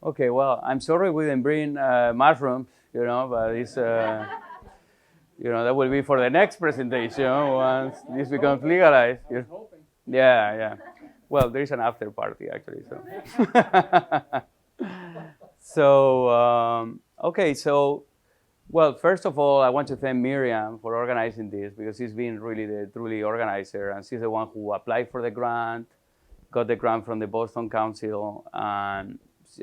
Okay, well, I'm sorry we didn't bring mushrooms, but it's, that will be for the next presentation once this becomes legalized. Yeah, yeah. Well, there is an after party actually. So, okay, so, well, first of all, I want to thank Miriam for organizing this because she's been really the truly organizer, and she's the one who applied for the grant, got the grant from the Boston Council, and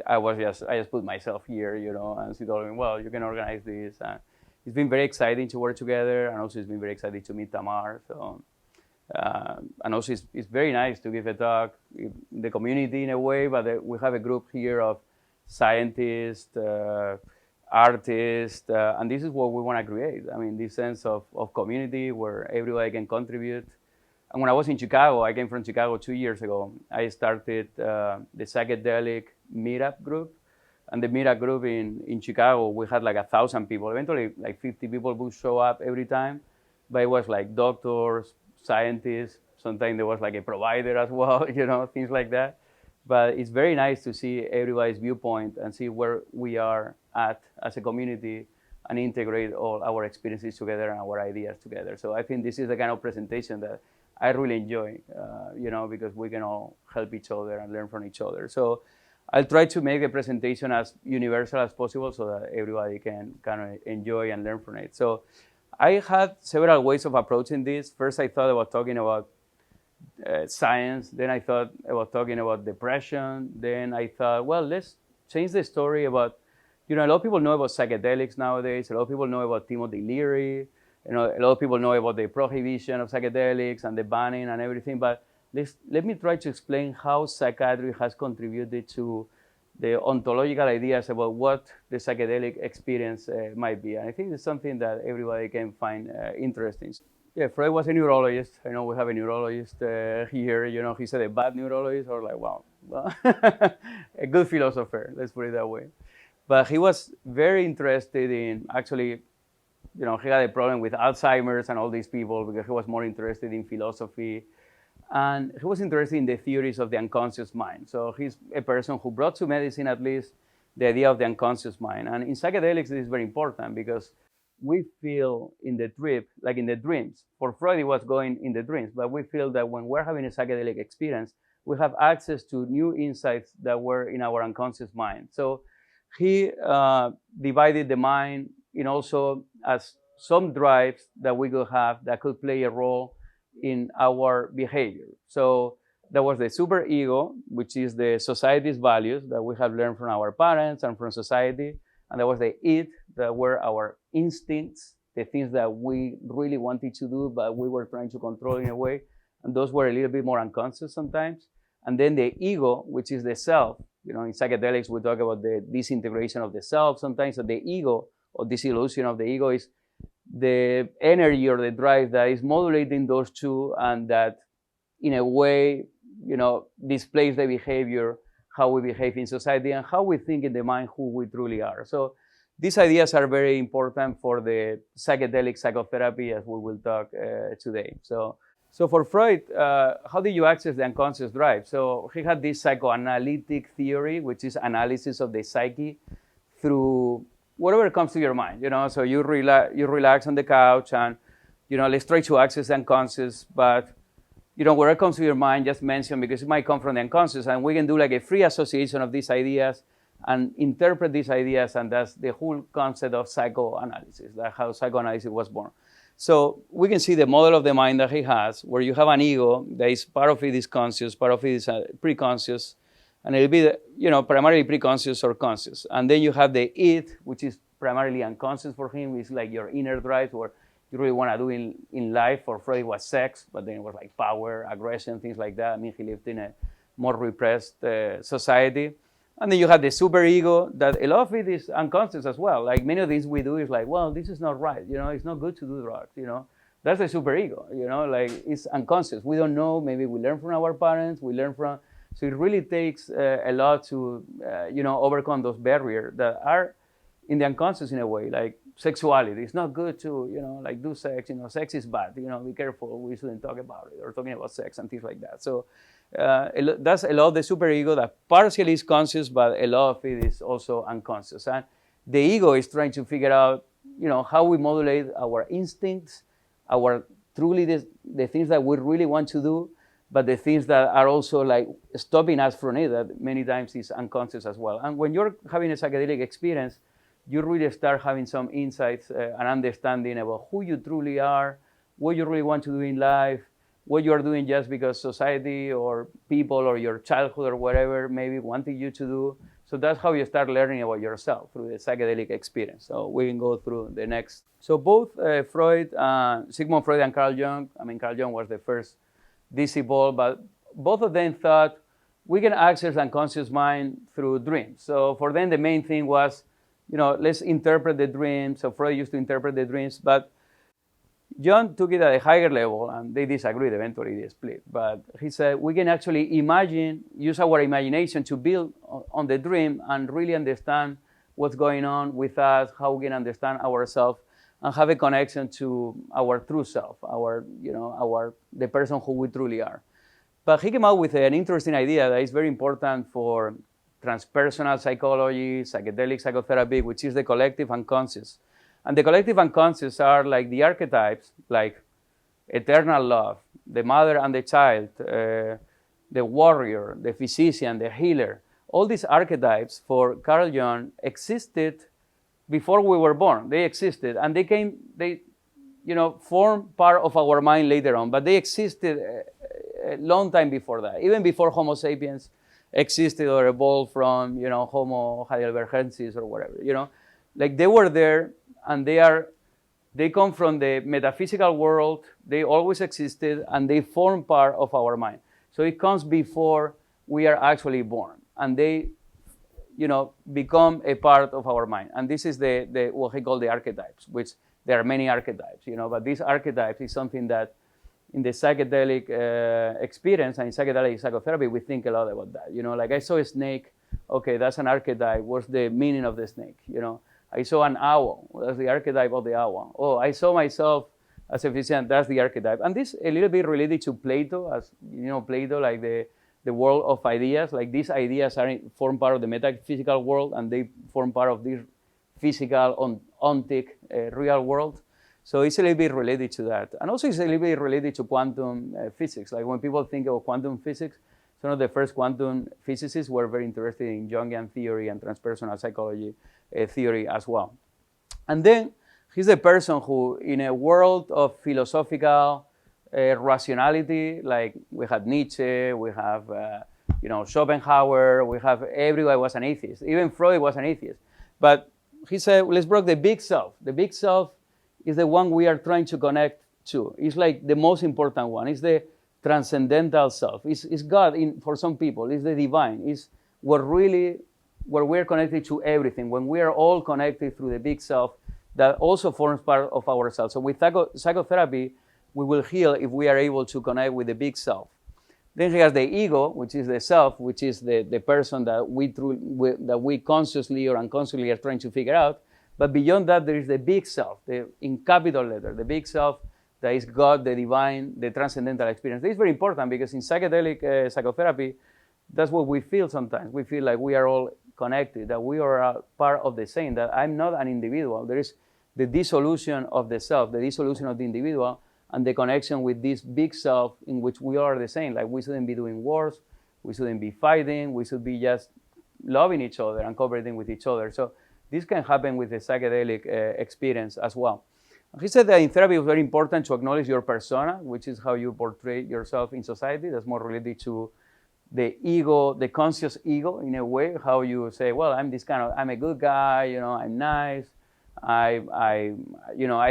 I just put myself here, and she told me, well, you can organize this. And it's been very exciting to work together, and also it's been very exciting to meet Tamar. So, and also it's very nice to give a talk in the community in a way, but we have a group here of scientists, artists, and this is what we want to create. I mean, this sense of community where everybody can contribute. And when I was in Chicago, I came from Chicago 2 years ago, I started the Psychedelic meetup group. And the meetup group in Chicago, we had like 1,000 people. Eventually, like 50 people would show up every time. But it was like doctors, scientists. Sometimes there was like a provider as well, things like that. But it's very nice to see everybody's viewpoint and see where we are at as a community and integrate all our experiences together and our ideas together. So I think this is the kind of presentation that I really enjoy, because we can all help each other and learn from each other. So I'll try to make the presentation as universal as possible so that everybody can kind of enjoy and learn from it. So I had several ways of approaching this. First, I thought about talking about science. Then I thought about talking about depression. Then I thought, well, let's change the story about, a lot of people know about psychedelics nowadays. A lot of people know about Timothy Leary. A lot of people know about the prohibition of psychedelics and the banning and everything, but let me try to explain how psychiatry has contributed to the ontological ideas about what the psychedelic experience might be. And I think it's something that everybody can find interesting. Yeah, Freud was a neurologist. I know we have a neurologist here. He's a bad neurologist, or like, well, a good philosopher, let's put it that way. But he was very interested in actually, he had a problem with Alzheimer's and all these people because he was more interested in philosophy. And he was interested in the theories of the unconscious mind. So he's a person who brought to medicine, at least, the idea of the unconscious mind. And in psychedelics, this is very important because we feel in the trip, like in the dreams. For Freud, it was going in the dreams. But we feel that when we're having a psychedelic experience, we have access to new insights that were in our unconscious mind. So he divided the mind in also as some drives that we could have that could play a role in our behavior. So there was the superego, which is the society's values that we have learned from our parents and from society. And there was the id, that were our instincts, the things that we really wanted to do, but we were trying to control in a way. And those were a little bit more unconscious sometimes. And then the ego, which is the self. In psychedelics, we talk about the disintegration of the self sometimes. So the ego, or this illusion of the ego, is the energy or the drive that is modulating those two, and that in a way, displays the behavior, how we behave in society and how we think in the mind who we truly are. So these ideas are very important for the psychedelic psychotherapy, as we will talk today. So for Freud, how did you access the unconscious drive? So he had this psychoanalytic theory, which is analysis of the psyche through whatever comes to your mind, So you relax on the couch and, let's try to access the unconscious, but, whatever comes to your mind, just mention, because it might come from the unconscious, and we can do like a free association of these ideas and interpret these ideas, and that's the whole concept of psychoanalysis. That's how psychoanalysis was born. So we can see the model of the mind that he has, where you have an ego that is part of it is conscious, part of it is preconscious, and it'll be, primarily preconscious or conscious. And then you have the id, which is primarily unconscious for him. It's like your inner drive, what you really want to do in life. For Freud, it was sex, but then it was like power, aggression, things like that. I mean, he lived in a more repressed society. And then you have the superego, that a lot of it is unconscious as well. Like many of things we do is like, well, this is not right. It's not good to do drugs. That's the superego. Like it's unconscious. We don't know. Maybe we learn from our parents. So it really takes a lot to, overcome those barriers that are in the unconscious in a way. Like sexuality. It's not good to, like do sex. Sex is bad. Be careful. We shouldn't talk about it or talking about sex and things like that. So that's a lot of the superego that partially is conscious, but a lot of it is also unconscious. And the ego is trying to figure out, how we modulate our instincts, our truly the things that we really want to do, but the things that are also like stopping us from it, that many times is unconscious as well. And when you're having a psychedelic experience, you really start having some insights and understanding about who you truly are, what you really want to do in life, what you're doing just because society or people or your childhood or whatever maybe wanted you to do. So that's how you start learning about yourself, through the psychedelic experience. So we can go through the next. So both Sigmund Freud and Carl Jung, Carl Jung was the first disciple, but both of them thought we can access unconscious mind through dreams. So for them, the main thing was, let's interpret the dreams. So Freud used to interpret the dreams, but Jung took it at a higher level, and they disagreed. Eventually, they split. But he said we can actually use our imagination to build on the dream and really understand what's going on with us, how we can understand ourselves, and have a connection to our true self, the person who we truly are. But he came out with an interesting idea that is very important for transpersonal psychology, psychedelic psychotherapy, which is the collective unconscious. And the collective unconscious are like the archetypes, like eternal love, the mother and the child, the warrior, the physician, the healer. All these archetypes for Carl Jung existed before we were born. They existed, and they formed part of our mind later on, but they existed a long time before that, even before Homo sapiens existed or evolved from, Homo heidelbergensis or whatever, like they were there. And they come from the metaphysical world. They always existed, and they form part of our mind. So it comes before we are actually born, and they, become a part of our mind. And this is the what he called the archetypes, which there are many archetypes, but these archetypes is something that in the psychedelic experience and in psychedelic psychotherapy, we think a lot about that. Like I saw a snake. Okay, that's an archetype. What's the meaning of the snake? I saw an owl. That's the archetype of the owl. Oh, I saw myself as a physician. That's the archetype. And this a little bit related to Plato, as Plato, like the world of ideas. Like these ideas form part of the metaphysical world, and they form part of this physical, ontic, real world. So it's a little bit related to that. And also it's a little bit related to quantum physics. Like when people think of quantum physics, some of the first quantum physicists were very interested in Jungian theory and transpersonal psychology theory as well. And then he's a person who, in a world of philosophical rationality, like we had Nietzsche, we have Schopenhauer, we have everybody was an atheist. Even Freud was an atheist. But he said, let's break the big self. The big self is the one we are trying to connect to. It's like the most important one. It's the transcendental self. It's God for some people. It's the divine. It's where we're connected to everything. When we are all connected through the big self, that also forms part of ourselves. So with psychotherapy, we will heal if we are able to connect with the big self. Then he has the ego, which is the self, which is the person that we consciously or unconsciously are trying to figure out. But beyond that, there is the big self, in capital letter, the big self that is God, the divine, the transcendental experience. This is very important because in psychedelic psychotherapy, that's what we feel sometimes. We feel like we are all connected, that we are a part of the same, that I'm not an individual. There is the dissolution of the self, the dissolution of the individual, and the connection with this big self in which we are the same. Like we shouldn't be doing wars, we shouldn't be fighting, we should be just loving each other and cooperating with each other. So this can happen with the psychedelic experience as well. He said that in therapy it was very important to acknowledge your persona, which is how you portray yourself in society. That's more related to the ego, the conscious ego, in a way, how you say, well, I'm a good guy, I'm nice. I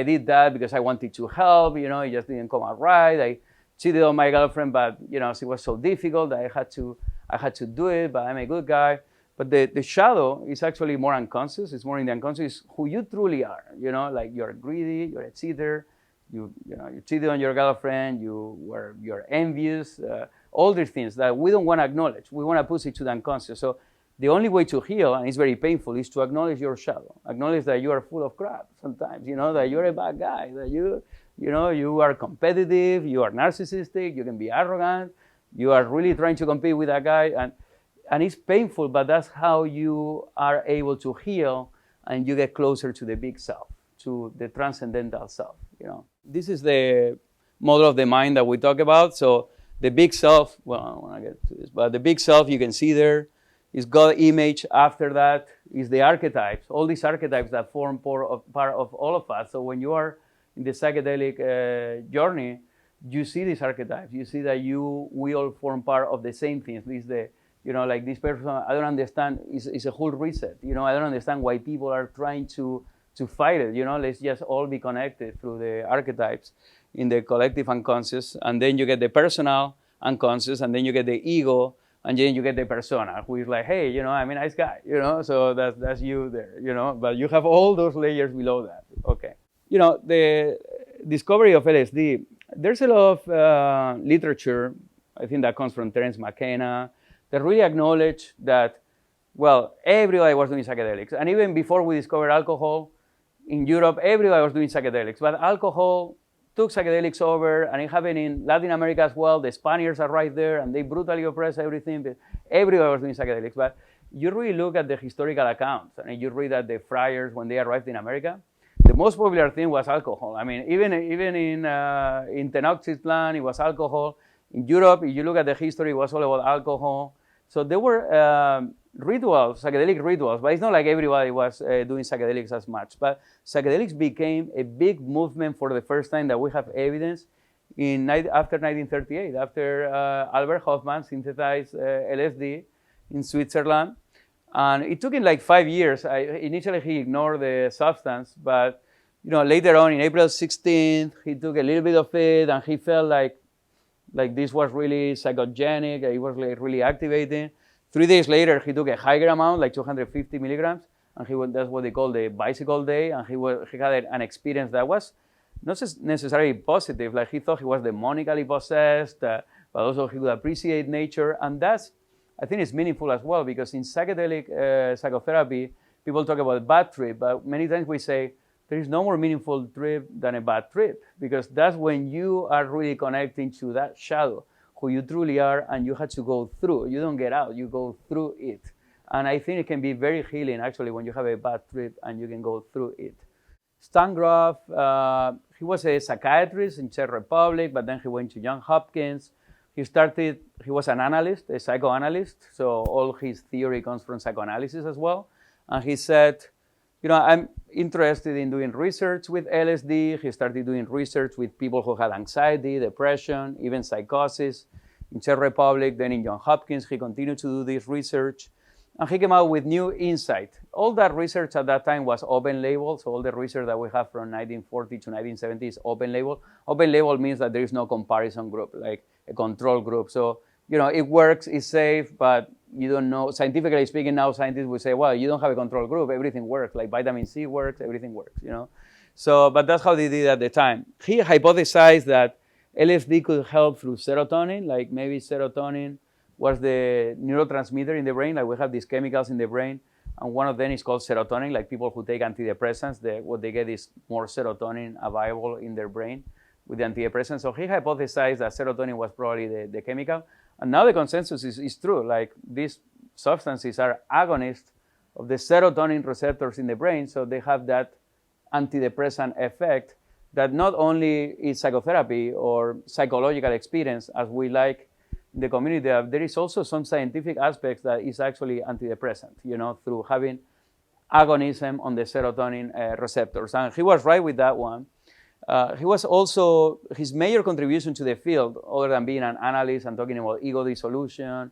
did that because I wanted to help, it just didn't come out right. I cheated on my girlfriend, but, it was so difficult that I had to do it, but I'm a good guy. But the shadow is actually more unconscious. It's more in the unconscious. It's who you truly are. Like you're greedy, you're a cheater, you cheated on your girlfriend, you're envious. All these things that we don't want to acknowledge. We want to push it to the unconscious. So the only way to heal, and it's very painful, is to acknowledge your shadow. Acknowledge that you are full of crap sometimes, that you're a bad guy, that you are competitive, you are narcissistic, you can be arrogant, you are really trying to compete with that guy, and it's painful, but that's how you are able to heal, and you get closer to the big self, to the transcendental self. This is the model of the mind that we talk about. So the big self, well, I don't want to get to this, but the big self you can see there is God image. After that is the archetypes, all these archetypes that form part of all of us. So when you are in the psychedelic journey, you see these archetypes. You see that we all form part of the same things. Like this person, I don't understand, is a whole reset. I don't understand why people are trying to fight it. Let's just all be connected through the archetypes in the collective unconscious. And then you get the personal unconscious, and then you get the ego, and then you get the persona, who is like, hey, I'm a nice guy, so that's you there, but you have all those layers below that. Okay. The discovery of LSD, there's a lot of literature, I think that comes from Terence McKenna, that really acknowledge that, well, everybody was doing psychedelics. And even before we discovered alcohol, in Europe, everybody was doing psychedelics. But alcohol took psychedelics over, and it happened in Latin America as well. The Spaniards are right there, and they brutally oppress everything. But everybody was doing psychedelics. But you really look at the historical accounts, and you read that the friars, when they arrived in America, the most popular thing was alcohol. I mean, even in Tenochtitlan, it was alcohol. In Europe, if you look at the history, it was all about alcohol. So there were rituals, psychedelic rituals, but it's not like everybody was doing psychedelics as much. But psychedelics became a big movement for the first time that we have evidence after 1938, after Albert Hofmann synthesized LSD in Switzerland. And it took him like 5 years. Initially, he ignored the substance, but later on, in April 16th, he took a little bit of it, and he felt like this was really psychogenic. It was like really activating. 3 days later, he took a higher amount, like 250 milligrams, and that's what they call the bicycle day. And he had an experience that was not necessarily positive. Like, he thought he was demonically possessed, but also he would appreciate nature. And that's, I think, it's meaningful as well, because in psychedelic psychotherapy, people talk about a bad trip, but many times we say there is no more meaningful trip than a bad trip, because that's when you are really connecting to that shadow, who you truly are, and you had to go through. You don't get out, you go through it. And I think it can be very healing, actually, when you have a bad trip and you can go through it. Stan Grof, he was a psychiatrist in Czech Republic, but then he went to Johns Hopkins. He was an analyst, a psychoanalyst, so all his theory comes from psychoanalysis as well. And he said, I'm interested in doing research with LSD. He started doing research with people who had anxiety, depression, even psychosis in Czech Republic. Then in Johns Hopkins, he continued to do this research. And he came out with new insight. All that research at that time was open label. So all the research that we have from 1940 to 1970 is open label. Open label means that there is no comparison group, like a control group. So, it works, it's safe, but you don't know. Scientifically speaking, now scientists will say, well, you don't have a control group. Everything works. Like vitamin C works, everything works, So, but that's how they did at the time. He hypothesized that LSD could help through serotonin, like maybe serotonin was the neurotransmitter in the brain. Like, we have these chemicals in the brain, and one of them is called serotonin. Like, people who take antidepressants, what they get is more serotonin available in their brain with the antidepressants. So he hypothesized that serotonin was probably the chemical. And now the consensus is true. Like, these substances are agonists of the serotonin receptors in the brain, so they have that antidepressant effect that not only is psychotherapy or psychological experience, as we like in the community, there is also some scientific aspects that is actually antidepressant, through having agonism on the serotonin receptors. And he was right with that one. He was also, his major contribution to the field, other than being an analyst and talking about ego dissolution,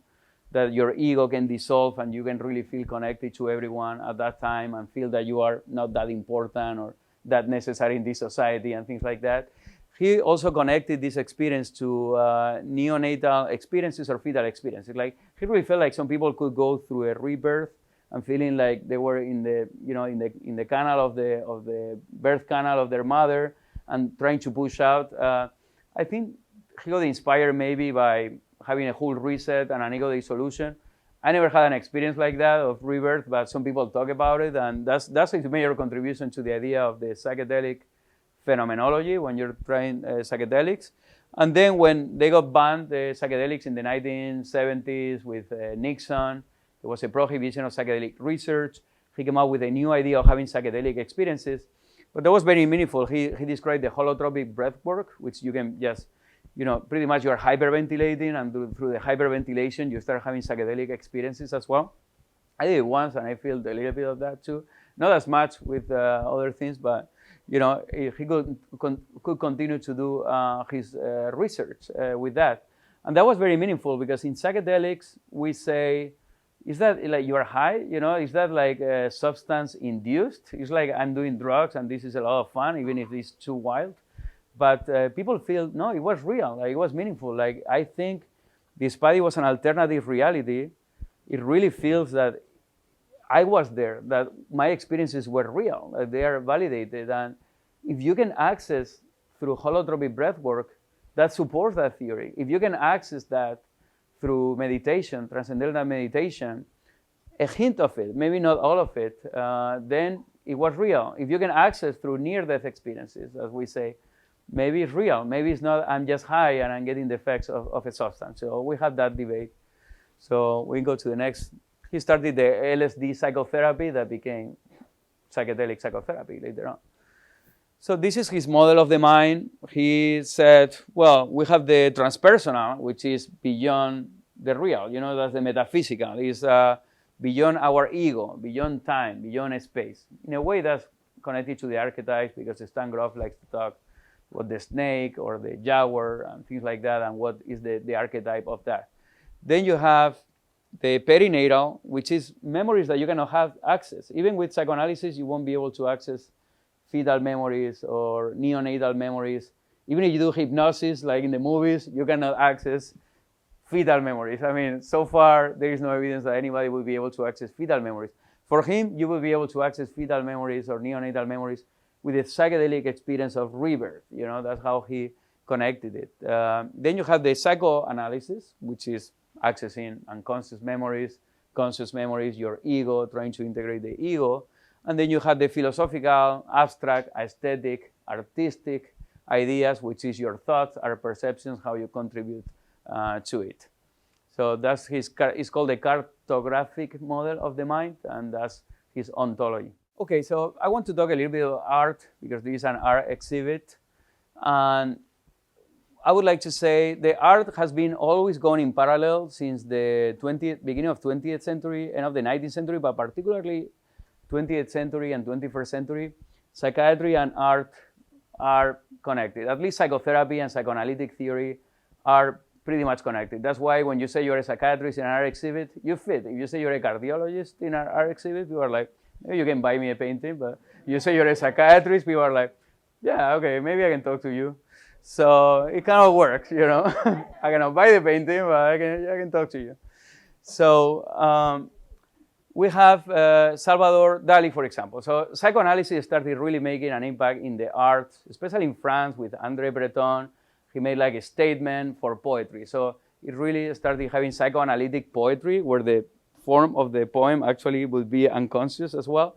that your ego can dissolve and you can really feel connected to everyone at that time and feel that you are not that important or that necessary in this society and things like that. He also connected this experience to neonatal experiences or fetal experiences. Like, he really felt like some people could go through a rebirth and feeling like they were in the canal of the birth canal of their mother, and trying to push out. I think he got inspired maybe by having a whole reset and an ego dissolution. I never had an experience like that of rebirth, but some people talk about it, and that's a major contribution to the idea of the psychedelic phenomenology when you're trying psychedelics. And then when they got banned, the psychedelics in the 1970s with Nixon, there was a prohibition of psychedelic research. He came up with a new idea of having psychedelic experiences, but that was very meaningful. He described the holotropic breath work, which you can just, pretty much you're hyperventilating, and through the hyperventilation, you start having psychedelic experiences as well. I did it once, and I feel a little bit of that too. Not as much with other things, but he could continue to do his research with that. And that was very meaningful because in psychedelics, we say, is that like you are high? Is that like substance induced? It's like I'm doing drugs and this is a lot of fun, even if it's too wild. But people feel, no, it was real, like it was meaningful. Like I think despite it was an alternative reality, it really feels that I was there, that my experiences were real, that they are validated. And if you can access through holotropic breath work, that supports that theory. If you can access that through meditation, transcendental meditation, a hint of it, maybe not all of it, then it was real. If you can access through near-death experiences, as we say, maybe it's real. Maybe it's not, I'm just high and I'm getting the effects of a substance. So we have that debate. So we go to the next. He started the LSD psychotherapy that became psychedelic psychotherapy later on. So this is his model of the mind. He said, well, we have the transpersonal, which is beyond the real. That's the metaphysical. It's beyond our ego, beyond time, beyond space. In a way, that's connected to the archetypes because Stan Grof likes to talk about the snake or the jaguar and things like that, and what is the archetype of that. Then you have the perinatal, which is memories that you cannot have access. Even with psychoanalysis, you won't be able to access fetal memories or neonatal memories. Even if you do hypnosis, like in the movies, you cannot access fetal memories. I mean, so far, there is no evidence that anybody will be able to access fetal memories. For him, you will be able to access fetal memories or neonatal memories with the psychedelic experience of rebirth. That's how he connected it. Then you have the psychoanalysis, which is accessing unconscious memories, conscious memories, your ego, trying to integrate the ego. And then you have the philosophical, abstract, aesthetic, artistic ideas, which is your thoughts, our perceptions, how you contribute to it. So that's it's called the cartographic model of the mind, and that's his ontology. Okay, so I want to talk a little bit about art because this is an art exhibit. And I would like to say the art has been always going in parallel since the beginning of 20th century, end of the 19th century, but particularly 20th century and 21st century. Psychiatry and art are connected. At least psychotherapy and psychoanalytic theory are pretty much connected. That's why when you say you're a psychiatrist in an art exhibit, you fit. If you say you're a cardiologist in an art exhibit, people are like, maybe you can buy me a painting, but you say you're a psychiatrist, people are like, yeah, okay, maybe I can talk to you. So it kind of works, I cannot buy the painting, but I can talk to you. So we have Salvador Dali, for example. So psychoanalysis started really making an impact in the arts, especially in France with André Breton. He made like a statement for poetry. So it really started having psychoanalytic poetry where the form of the poem actually would be unconscious as well.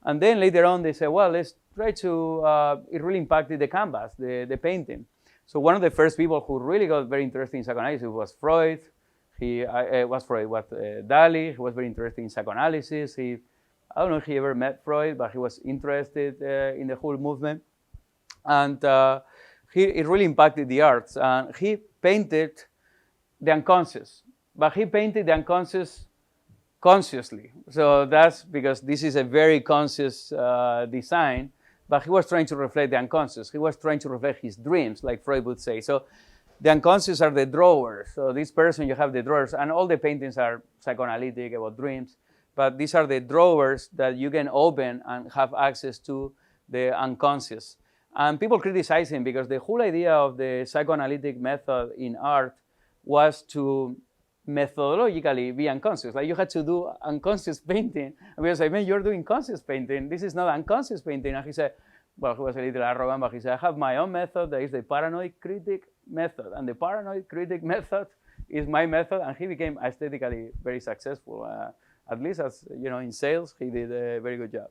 And then later on they said, well, let's try to, it really impacted the canvas, the painting. So one of the first people who really got very interested in psychoanalysis was Freud. Dali. He was very interested in psychoanalysis. I don't know if he ever met Freud, but he was interested in the whole movement. And it really impacted the arts. And he painted the unconscious, but he painted the unconscious consciously. So that's because this is a very conscious design, but he was trying to reflect the unconscious. He was trying to reflect his dreams, like Freud would say. So the unconscious are the drawers. So this person, you have the drawers, and all the paintings are psychoanalytic about dreams, but these are the drawers that you can open and have access to the unconscious. And people criticize him because the whole idea of the psychoanalytic method in art was to methodologically be unconscious. Like you had to do unconscious painting. And we were like, man, you're doing conscious painting. This is not unconscious painting. And he said, well, he was a little arrogant, but he said, I have my own method. That is the paranoid critic method. And the paranoid critic method is my method, and he became aesthetically very successful. At least as in sales, he did a very good job.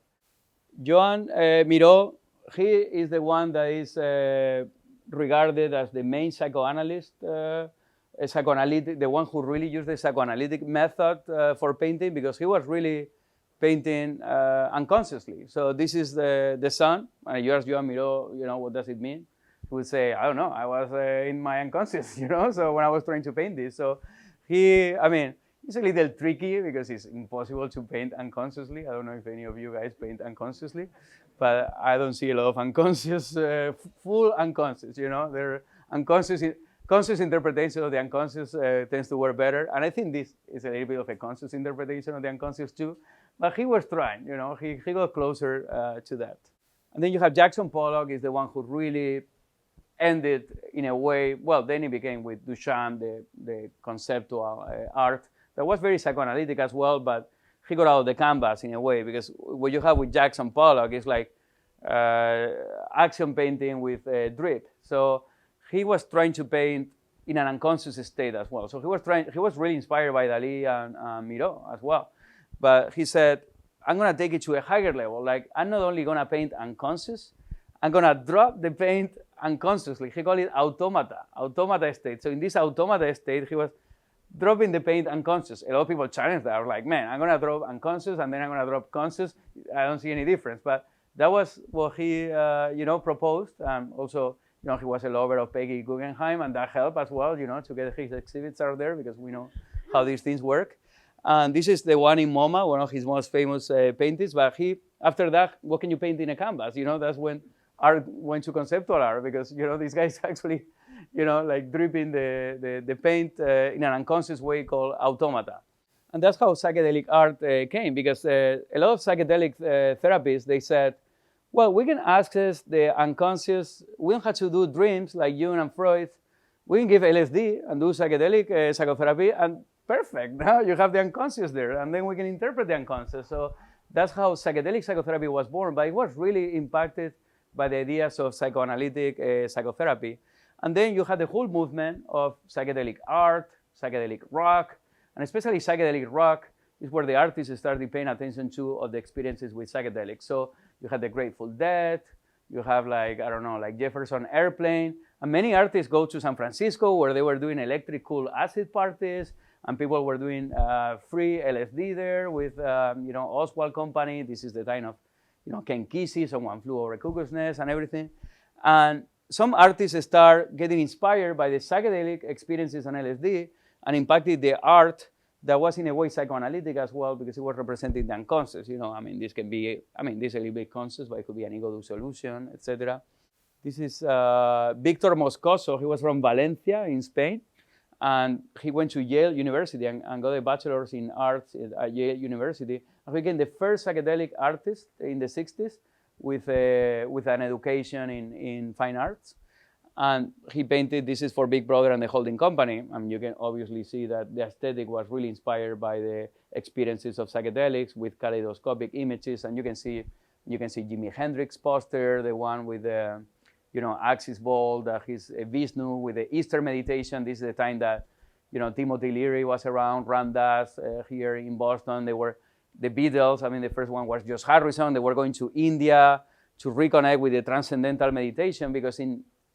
Joan Miró, he is the one that is regarded as the main psychoanalyst, psychoanalytic, the one who really used the psychoanalytic method for painting, because he was really painting unconsciously. So this is the sun, and you ask Joan Miró, what does it mean? He would say, I don't know, I was in my unconscious, so when I was trying to paint this. So it's a little tricky because it's impossible to paint unconsciously. I don't know if any of you guys paint unconsciously, but I don't see a lot of unconscious, full unconscious, They're unconscious. Conscious interpretation of the unconscious tends to work better. And I think this is a little bit of a conscious interpretation of the unconscious too. But he was trying, he got closer to that. And then you have Jackson Pollock is the one who really ended in a way, well, then he became with Duchamp, the conceptual art. That was very psychoanalytic as well, but he got out of the canvas in a way, because what you have with Jackson Pollock is like action painting with drip. So he was trying to paint in an unconscious state as well. So he was really inspired by Dalí and Miró as well. But he said, I'm gonna take it to a higher level. Like, I'm not only gonna paint unconscious, I'm gonna drop the paint unconsciously. He called it automata state. So in this automata state, he was dropping the paint unconscious. A lot of people challenge that. I was like, man, I'm gonna drop unconscious and then I'm gonna drop conscious. I don't see any difference. But that was what he, proposed. And also, he was a lover of Peggy Guggenheim, and that helped as well, to get his exhibits out there, because we know how these things work. And this is the one in MoMA, one of his most famous paintings. But after that, what can you paint in a canvas? That's when art went to conceptual art, because these guys actually, like dripping the paint in an unconscious way called automata. And that's how psychedelic art came, because a lot of psychedelic therapists, they said, well, we can access the unconscious. We don't have to do dreams like Jung and Freud. We can give LSD and do psychedelic psychotherapy, and perfect. Now you have the unconscious there, and then we can interpret the unconscious. So that's how psychedelic psychotherapy was born, but it was really impacted by the ideas of psychoanalytic psychotherapy. And then you had the whole movement of psychedelic art, psychedelic rock, and especially psychedelic rock is where the artists started paying attention to of the experiences with psychedelics. So you had the Grateful Dead, you have like Jefferson Airplane, and many artists go to San Francisco where they were doing electric cool acid parties, and people were doing free LSD there with, Oswald Company. This is the time of, Ken Kesey, Someone Flew Over a Cuckoo's Nest and everything. And some artists start getting inspired by the psychedelic experiences on LSD and impacted the art that was in a way psychoanalytic as well, because it was representing the unconscious. This can be, this is a little bit conscious, but it could be an ego dissolution, etc. This is Victor Moscoso. He was from Valencia in Spain, and he went to Yale University and got a bachelor's in arts at Yale University. And he became the first psychedelic artist in the 60s with an education in fine arts. And he painted, this is for Big Brother and the Holding Company. You can obviously see that the aesthetic was really inspired by the experiences of psychedelics with kaleidoscopic images. And you can see Jimi Hendrix poster, the one with the, axis ball, that he's a Vishnu with the Easter meditation. This is the time that, Timothy Leary was around, Ram Dass here in Boston. They were the Beatles. The first one was George Harrison. They were going to India to reconnect with the transcendental meditation, because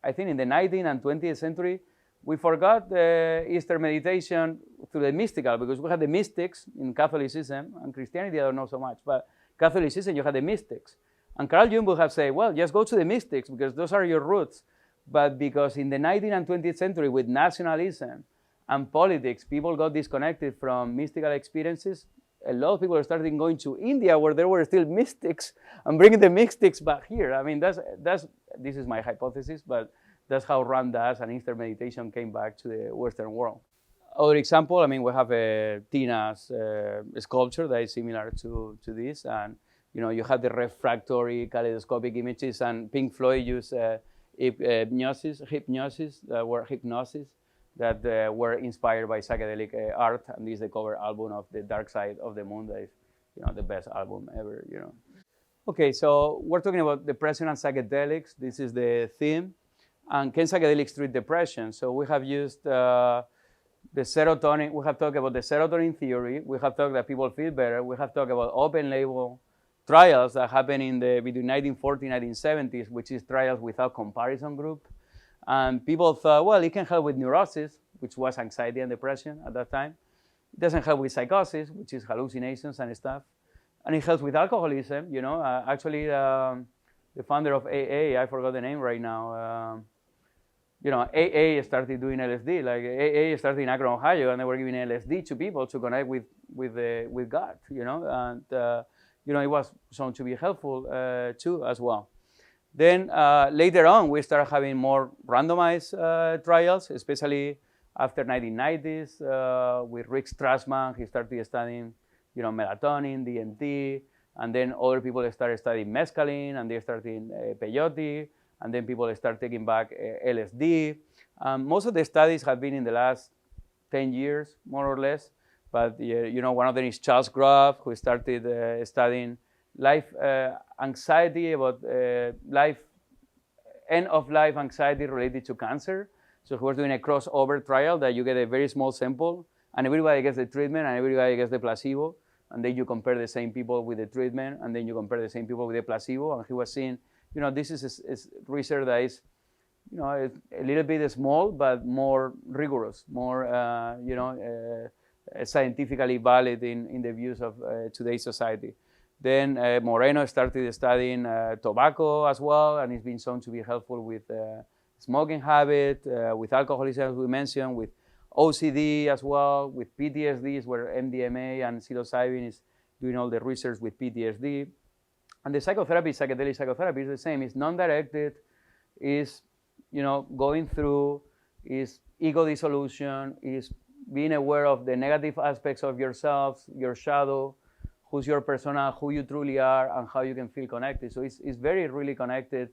I think in the 19th and 20th century, we forgot the Easter meditation through the mystical, because we had the mystics in Catholicism, and Christianity I don't know so much, but Catholicism, you had the mystics. And Carl Jung would have said, well, just go to the mystics, because those are your roots. But because in the 19th and 20th century, with nationalism and politics, people got disconnected from mystical experiences. A lot of people started going to India, where there were still mystics, and bringing the mystics back here. This is my hypothesis, but that's how Ram Dass and Easter meditation came back to the Western world. Other example, we have a Tina's sculpture that is similar to this, and you have the refractory kaleidoscopic images, and Pink Floyd used hypnosis that were inspired by psychedelic art, and this is the cover album of The Dark Side of the Moon, that is, the best album ever, Okay, so we're talking about depression and psychedelics. This is the theme. And can psychedelics treat depression? So we have used the serotonin, we have talked about the serotonin theory, we have talked that people feel better, we have talked about open label trials that happened between 1940 and 1970s, which is trials without comparison group. And people thought, well, it can help with neurosis, which was anxiety and depression at that time. It doesn't help with psychosis, which is hallucinations and stuff. And it helps with alcoholism, you know. Actually, the founder of AA, I forgot the name right now, you know, AA started doing LSD. Like AA started in Akron, Ohio, and they were giving LSD to people to connect with God, you know. And, you know, it was shown to be helpful too as well. Then later on, we started having more randomized trials, especially after 1990s with Rick Strassman. He started studying, you know, melatonin, DMT, and then other people started studying mescaline, and they started peyote, and then people start taking back LSD. Most of the studies have been in the last 10 years, more or less. But you know, one of them is Charles Grof, who started studying life anxiety, about end of life anxiety related to cancer. So he was doing a crossover trial that you get a very small sample, and everybody gets the treatment, and everybody gets the placebo, and then you compare the same people with the treatment, and then you compare the same people with the placebo, and he was seeing, you know, this is research that is, you know, a little bit small, but more rigorous, more, you know, scientifically valid in the views of today's society. Then Moreno started studying tobacco as well, and it's been shown to be helpful with smoking habit, with alcoholism, as we mentioned, with OCD as well, with PTSD, where MDMA and psilocybin is doing all the research with PTSD. And the psychotherapy, psychedelic psychotherapy, is the same. It's non-directed, is, you know, going through, is ego dissolution, is being aware of the negative aspects of yourself, your shadow, who's your persona, who you truly are, and how you can feel connected. So it's very, really connected.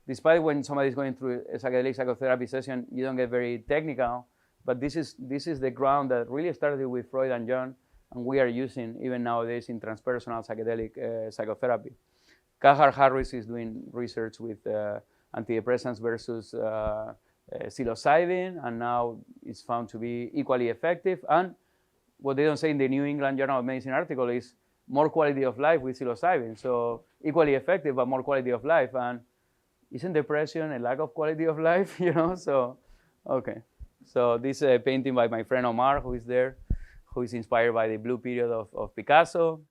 Despite when somebody's going through a psychedelic psychotherapy session, you don't get very technical, but this is the ground that really started with Freud and Jung, and we are using even nowadays in transpersonal psychedelic psychotherapy. Kahar Harris is doing research with antidepressants versus psilocybin, and now it's found to be equally effective. And what they don't say in the New England Journal of Medicine article is more quality of life with psilocybin. So equally effective, but more quality of life. And isn't depression a lack of quality of life, you know? So, okay. So this is a painting by my friend Omar, who is there, who is inspired by the blue period of Picasso.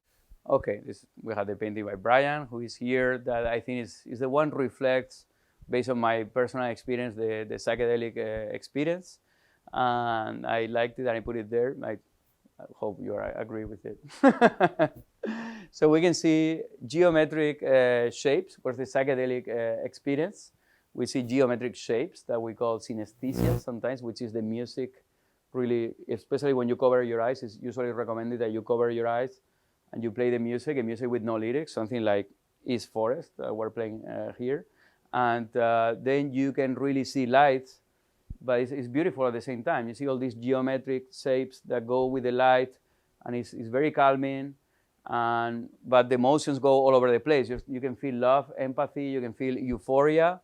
Okay, we have the painting by Brian, who is here, that I think is the one reflects, based on my personal experience, the psychedelic experience. And I liked it and I put it there. I hope you agree with it. So we can see geometric shapes for the psychedelic experience. We see geometric shapes that we call synesthesia sometimes, which is the music, really, especially when you cover your eyes. It's usually recommended that you cover your eyes and you play the music with no lyrics, something like East Forest we're playing here. And then you can really see lights, but it's beautiful at the same time. You see all these geometric shapes that go with the light, and it's very calming. But the emotions go all over the place. You can feel love, empathy, you can feel euphoria.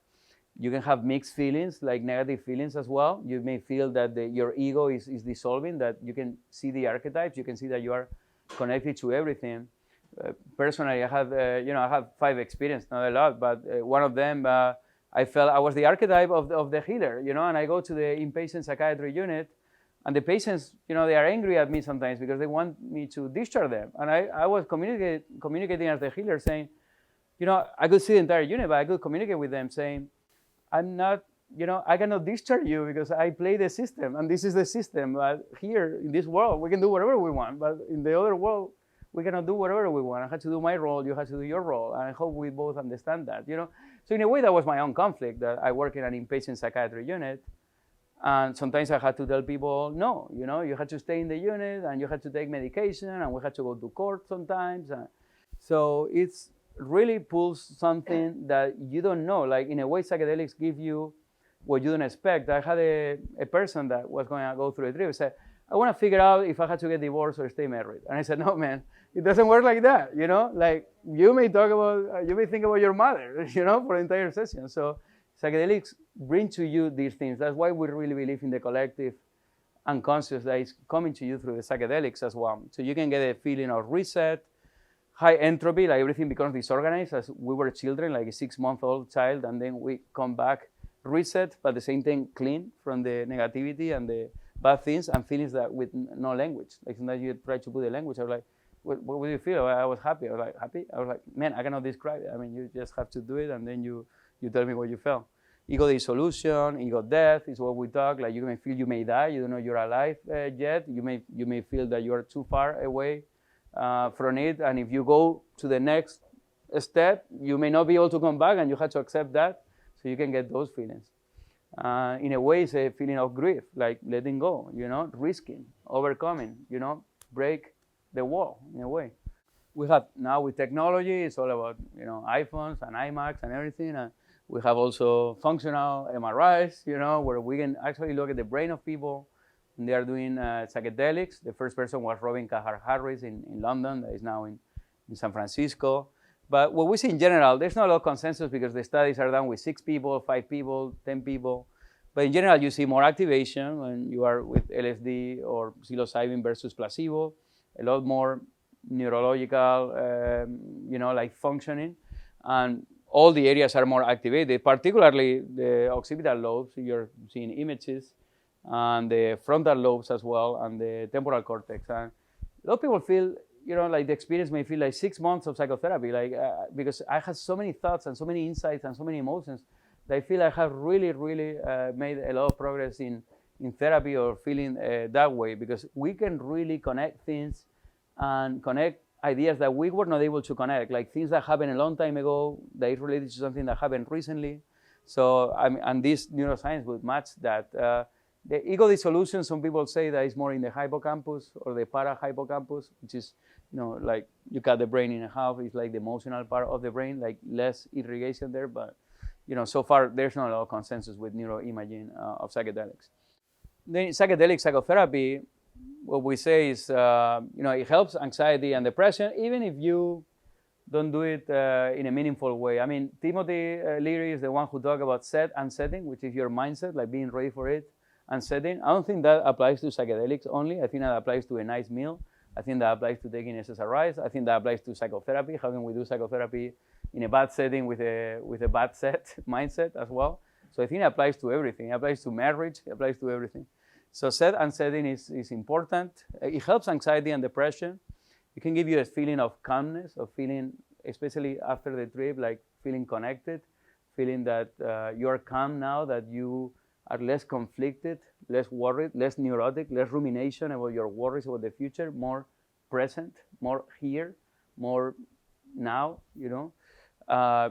You can have mixed feelings, like negative feelings as well. You may feel that your ego is dissolving, that you can see the archetypes, you can see that you are connected to everything. Personally, I have 5 experiences, not a lot, but one of them, I felt I was the archetype of the healer, you know, and I go to the inpatient psychiatry unit, and the patients, you know, they are angry at me sometimes because they want me to discharge them. And I was communicating as the healer, saying, you know, I could see the entire unit, but I could communicate with them saying, I'm not, you know, I cannot discharge you because I play the system, and this is the system. But here in this world, we can do whatever we want, but in the other world, we cannot do whatever we want. I had to do my role, you had to do your role, and I hope we both understand that, you know. So in a way, that was my own conflict, that I work in an inpatient psychiatry unit, and sometimes I had to tell people, no, you know, you had to stay in the unit, and you had to take medication, and we had to go to court sometimes. So it's really pulls something that you don't know. Like, in a way, psychedelics give you what you don't expect. I had a person that was going to go through a trip, said, I want to figure out if I had to get divorced or stay married. And I said, no, man, it doesn't work like that, you know? Like, you may think about your mother, you know, for the entire session. So psychedelics bring to you these things. That's why we really believe in the collective. unconscious that is coming to you through the psychedelics as well. So you can get a feeling of reset, high entropy, like everything becomes disorganized as we were children, like a 6-month-old child, and then we come back reset, but at the same time clean from the negativity and the bad things and feelings that with no language. Like sometimes you try to put a language, I was like, what do you feel? I was happy. I was like, happy? I was like, man, I cannot describe it. I mean, you just have to do it, and then you tell me what you felt. Ego dissolution, ego death is what we talk. Like you may feel you may die. You don't know you're alive yet. You may feel that you are too far away from it. And if you go to the next step, you may not be able to come back, and you have to accept that. So you can get those feelings. In a way, it's a feeling of grief, like letting go, risking, overcoming, break the wall in a way. We have now with technology, it's all about iPhones and iMacs and everything. And we have also functional MRIs, where we can actually look at the brain of people. And they are doing psychedelics. The first person was Robin Carhart-Harris in London, that is now in San Francisco. But what we see in general, there's not a lot of consensus because the studies are done with 6 people, 5 people, 10 people. But in general, you see more activation when you are with LSD or psilocybin versus placebo. A lot more neurological, like functioning. And all the areas are more activated, particularly the occipital lobes. You're seeing images, and the frontal lobes as well, and the temporal cortex. And a lot of people feel, like the experience may feel like 6 months of psychotherapy, because I had so many thoughts and so many insights and so many emotions that I feel I have really, really made a lot of progress in therapy or feeling that way, because we can really connect things and connect ideas that we were not able to connect, like things that happened a long time ago that is related to something that happened recently. So, and this neuroscience would match that. The ego dissolution, some people say that is more in the hippocampus or the para-hippocampus, which is, like you cut the brain in half, it's like the emotional part of the brain, like less irrigation there. But, so far there's not a lot of consensus with neuroimaging of psychedelics. Then psychedelic psychotherapy, what we say is, it helps anxiety and depression, even if you don't do it in a meaningful way. I mean, Timothy Leary is the one who talked about set and setting, which is your mindset, like being ready for it, and setting. I don't think that applies to psychedelics only. I think that applies to a nice meal. I think that applies to taking SSRIs. I think that applies to psychotherapy. How can we do psychotherapy in a bad setting with a bad set mindset as well? So I think it applies to everything. It applies to marriage. It applies to everything. So set and setting is important. It helps anxiety and depression. It can give you a feeling of calmness, of feeling, especially after the trip, like feeling connected, feeling that you are calm now, that you are less conflicted, less worried, less neurotic, less rumination about your worries about the future, more present, more here, more now,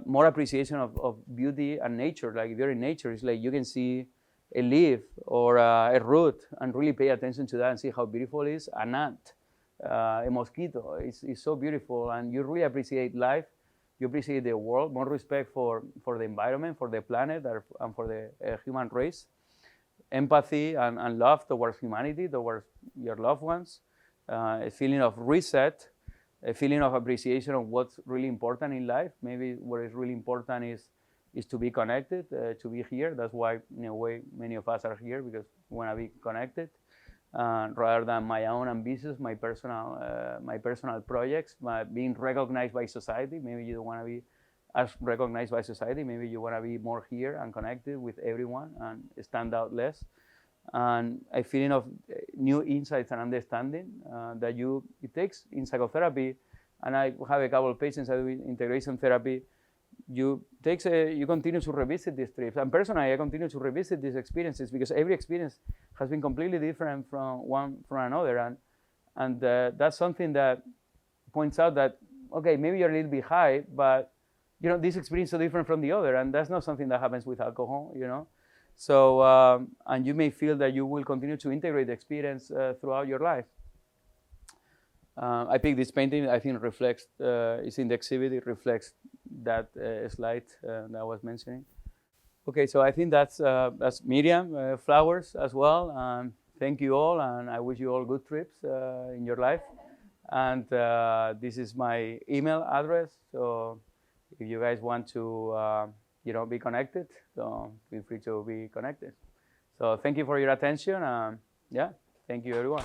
more appreciation of beauty and nature. Like if you're in nature, it's like you can see a leaf or a root and really pay attention to that and see how beautiful it is. An ant, a mosquito, is so beautiful, and you really appreciate life. You appreciate the world, more respect for the environment, for the planet, and for the human race. Empathy and love towards humanity, towards your loved ones. A feeling of reset, a feeling of appreciation of what's really important in life. Maybe what is really important is to be connected, to be here. That's why, in a way, many of us are here, because we want to be connected, rather than my own ambitions, my personal projects, being recognized by society. Maybe you don't want to be as recognized by society. Maybe you want to be more here and connected with everyone and stand out less. And a feeling of new insights and understanding that it takes in psychotherapy. And I have a couple of patients that do integration therapy. You continue to revisit these trips. And personally, I continue to revisit these experiences, because every experience has been completely different from another. And that's something that points out that, okay, maybe you're a little bit high, but this experience is so different from the other. And that's not something that happens with alcohol, So, and you may feel that you will continue to integrate the experience throughout your life. I picked this painting. I think reflects, it's in the exhibit. It reflects that slide that I was mentioning. Okay, so I think that's Miriam Flowers as well. Thank you all, and I wish you all good trips in your life. And this is my email address. So if you guys want to, be connected, so feel free to be connected. So thank you for your attention. Yeah. Thank you, everyone.